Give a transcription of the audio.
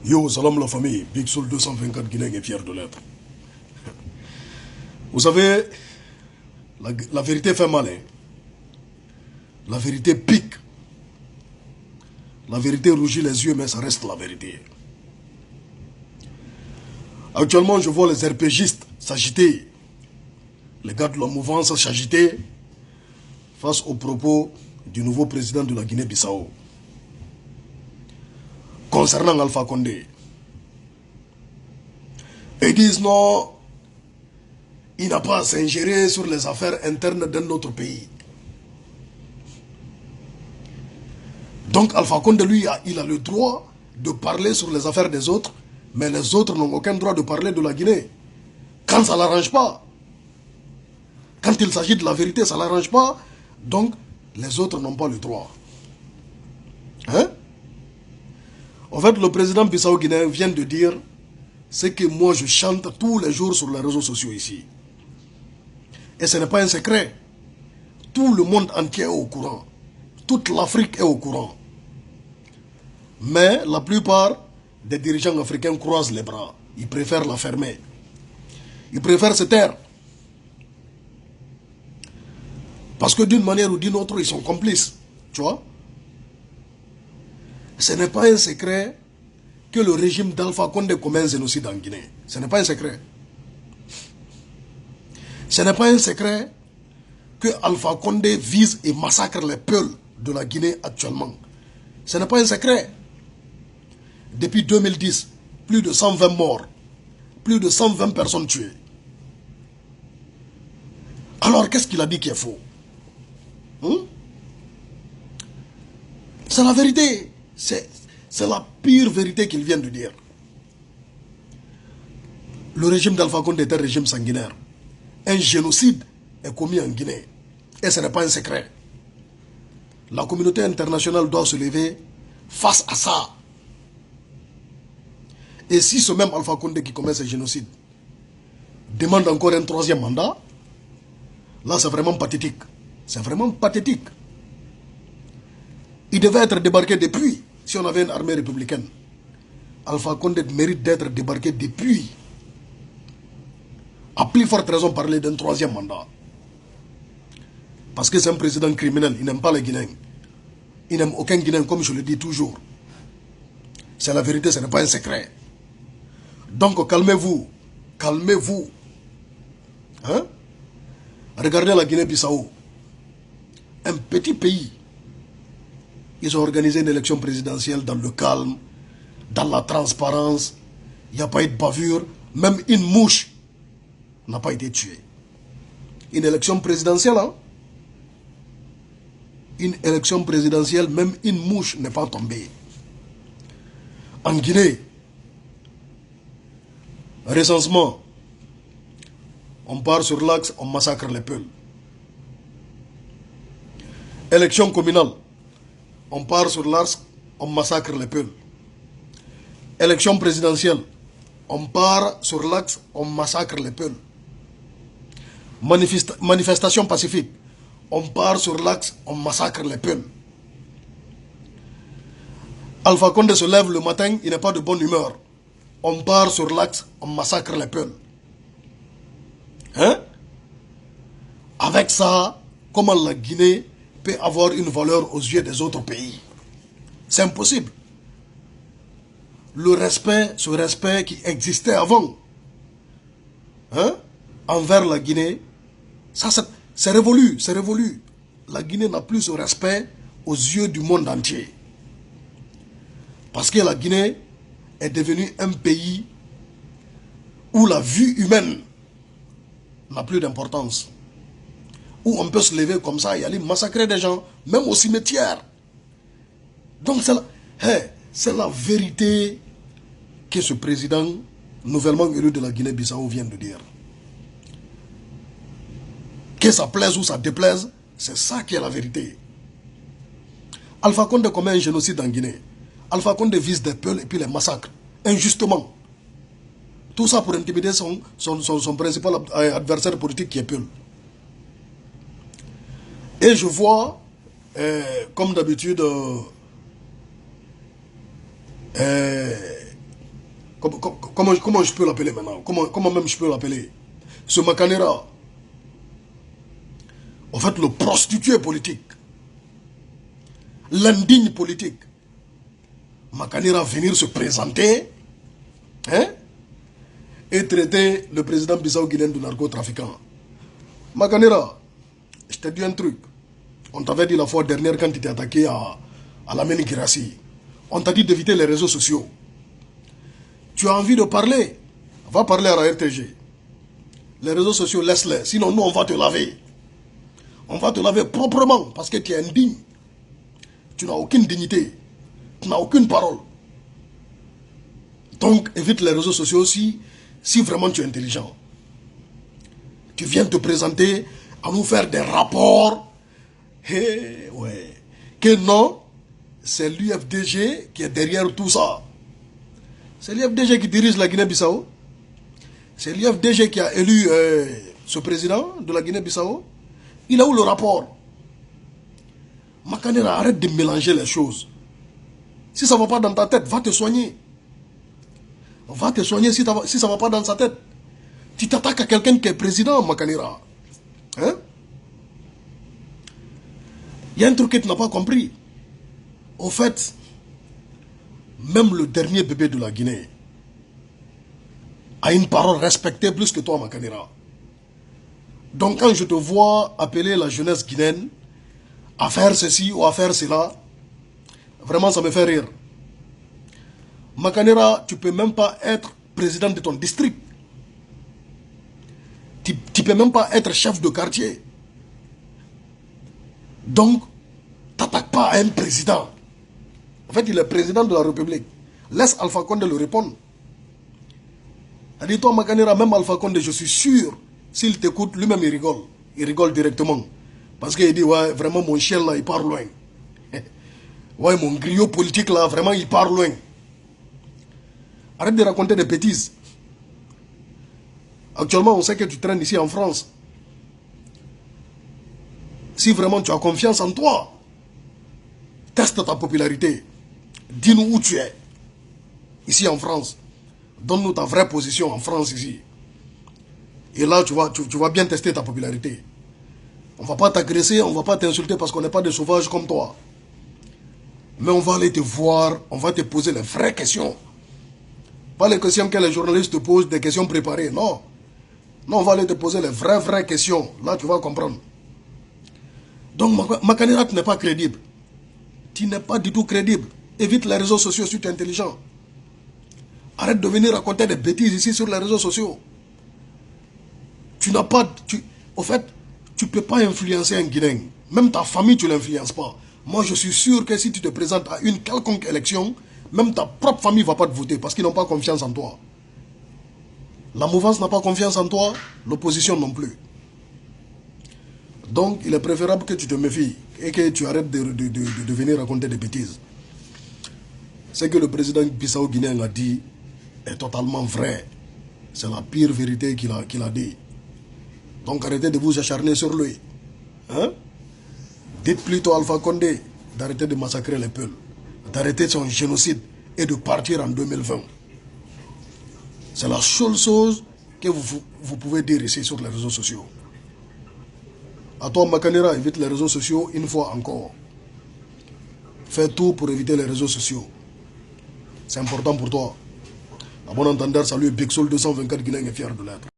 Yo, salam la famille, Big Soul 224 Guinée est fier de l'être. Vous savez, la vérité fait mal. Hein? La vérité pique. La vérité rougit les yeux, mais ça reste la vérité. Actuellement, je vois les RPGistes s'agiter. Les gars de la mouvance s'agiter face aux propos du nouveau président de la Guinée-Bissau. Concernant Alpha Condé. Ils disent non, il n'a pas à s'ingérer sur les affaires internes d'un autre pays. Donc Alpha Condé, lui, il a le droit de parler sur les affaires des autres, mais les autres n'ont aucun droit de parler de la Guinée. Quand ça ne l'arrange pas, quand il s'agit de la vérité, ça ne l'arrange pas, donc les autres n'ont pas le droit. Hein? En fait, le président Bissau-Guinéen vient de dire ce que moi je chante tous les jours sur les réseaux sociaux ici. Et ce n'est pas un secret. Tout le monde entier est au courant. Toute l'Afrique est au courant. Mais la plupart des dirigeants africains croisent les bras. Ils préfèrent la fermer. Ils préfèrent se taire. Parce que d'une manière ou d'une autre, ils sont complices. Tu vois? Ce n'est pas un secret que le régime d'Alpha Condé commet un génocide en Guinée. Ce n'est pas un secret. Ce n'est pas un secret que Alpha Condé vise et massacre les peuples de la Guinée actuellement. Ce n'est pas un secret. Depuis 2010, plus de 120 morts, plus de 120 personnes tuées. Alors qu'est-ce qu'il a dit qui est faux? C'est la vérité. C'est la pire vérité qu'il vient de dire. Le régime d'Alpha Condé est un régime sanguinaire. Un génocide est commis en Guinée. Et ce n'est pas un secret. La communauté internationale doit se lever face à ça. Et si ce même Alpha Condé qui commet ce génocide demande encore un troisième mandat, là c'est vraiment pathétique. C'est vraiment pathétique. Il devait être débarqué depuis, si on avait une armée républicaine. Alpha Condé mérite d'être débarqué depuis. À plus forte raison parler d'un troisième mandat. Parce que c'est un président criminel, il n'aime pas les Guinéens. Il n'aime aucun Guinéen, comme je le dis toujours. C'est la vérité, ce n'est pas un secret. Donc calmez-vous, calmez-vous. Hein? Regardez la Guinée-Bissau. Un petit pays. Ils ont organisé une élection présidentielle dans le calme, dans la transparence. Il n'y a pas eu de bavure. Même une mouche n'a pas été tuée. Une élection présidentielle, hein? Une élection présidentielle, même une mouche n'est pas tombée. En Guinée, recensement, on part sur l'axe, on massacre les peuples. Élection communale, on part sur l'axe, on massacre les peuples. Élection présidentielle, on part sur l'axe, on massacre les peuples. Manifestation pacifique, on part sur l'axe, on massacre les peuples. Alpha Condé se lève le matin, il n'est pas de bonne humeur. On part sur l'axe, on massacre les peuples. Hein? Avec ça, comment la Guinée peut avoir une valeur aux yeux des autres pays? C'est impossible. Le respect, ce respect qui existait avant, hein, envers la Guinée, ça c'est révolu, c'est révolu. La Guinée n'a plus ce respect aux yeux du monde entier. Parce que la Guinée est devenue un pays où la vie humaine n'a plus d'importance. Où on peut se lever comme ça et aller massacrer des gens, même au cimetière. Donc c'est la vérité que ce président nouvellement élu de la Guinée-Bissau vient de dire. Que ça plaise ou ça déplaise, c'est ça qui est la vérité. Alpha Condé commet un génocide en Guinée. Alpha Condé vise des peuples et puis les massacre, injustement. Tout ça pour intimider son principal adversaire politique qui est Peul. Et je vois, comme d'habitude, comment je peux l'appeler maintenant? Comment même je peux l'appeler? Ce Makanera, en fait, le prostitué politique, l'indigne politique, Makanera venir se présenter, hein, et traiter le président Bissau-Guinéen de narcotrafiquant. Makanera, je te dis un truc. On t'avait dit la fois dernière quand tu t'es attaqué à la Ménikirassi. On t'a dit d'éviter les réseaux sociaux. Tu as envie de parler? Va parler à la RTG. Les réseaux sociaux, laisse-les. Sinon, nous, on va te laver. On va te laver proprement parce que tu es indigne. Tu n'as aucune dignité. Tu n'as aucune parole. Donc, évite les réseaux sociaux si vraiment tu es intelligent. Tu viens te présenter à nous faire des rapports. Hey, ouais. Que non, c'est l'UFDG qui est derrière tout ça. C'est l'UFDG qui dirige la Guinée-Bissau. C'est l'UFDG qui a élu ce président de la Guinée-Bissau. Il a où le rapport? Makanera, arrête de mélanger les choses. Si ça ne va pas dans ta tête, va te soigner. Va te soigner si ça ne va pas dans sa tête. Tu t'attaques à quelqu'un qui est président, Makanera. Hein? Il y a un truc que tu n'as pas compris. Au fait, même le dernier bébé de la Guinée a une parole respectée plus que toi, Makanera. Donc quand je te vois appeler la jeunesse guinéenne à faire ceci ou à faire cela, vraiment ça me fait rire. Makanera, tu ne peux même pas être président de ton district. Tu ne peux même pas être chef de quartier. Donc, t'attaques pas à un président. En fait, il est président de la République. Laisse Alpha Condé le répondre. Dis-toi, Makanera, même Alpha Condé, je suis sûr, s'il t'écoute, lui-même, il rigole. Il rigole directement. Parce qu'il dit, ouais, vraiment, mon chien, là, il part loin. Ouais, mon griot politique, là, vraiment, il part loin. Arrête de raconter des bêtises. Actuellement, on sait que tu traînes ici en France. Si vraiment tu as confiance en toi, teste ta popularité. Dis-nous où tu es. Ici en France. Donne-nous ta vraie position en France ici. Et là, tu vas bien tester ta popularité. On ne va pas t'agresser, on ne va pas t'insulter parce qu'on n'est pas des sauvages comme toi. Mais on va aller te voir, on va te poser les vraies questions. Pas les questions que les journalistes te posent, des questions préparées, non. Non, on va aller te poser les vraies questions. Là, tu vas comprendre. Donc, Makanera, tu n'es pas crédible. Tu n'es pas du tout crédible. Évite les réseaux sociaux si tu es intelligent. Arrête de venir raconter des bêtises ici sur les réseaux sociaux. Tu n'as pas... Au fait, tu ne peux pas influencer un Guinéen. Même ta famille, tu ne l'influences pas. Moi, je suis sûr que si tu te présentes à une quelconque élection, même ta propre famille ne va pas te voter parce qu'ils n'ont pas confiance en toi. La mouvance n'a pas confiance en toi, l'opposition non plus. Donc, il est préférable que tu te méfies et que tu arrêtes de venir raconter des bêtises. Ce que le président Bissau-Guinéen a dit est totalement vrai. C'est la pire vérité qu'il a dit. Donc, arrêtez de vous acharner sur lui. Hein? Dites plutôt à Alpha Condé d'arrêter de massacrer les peuples, d'arrêter son génocide et de partir en 2020. C'est la seule chose que vous pouvez dire ici sur les réseaux sociaux. À toi, Makanera, évite les réseaux sociaux une fois encore. Fais tout pour éviter les réseaux sociaux. C'est important pour toi. À bon entendeur, salut Big Soul 224 Guinéen est fier de l'être.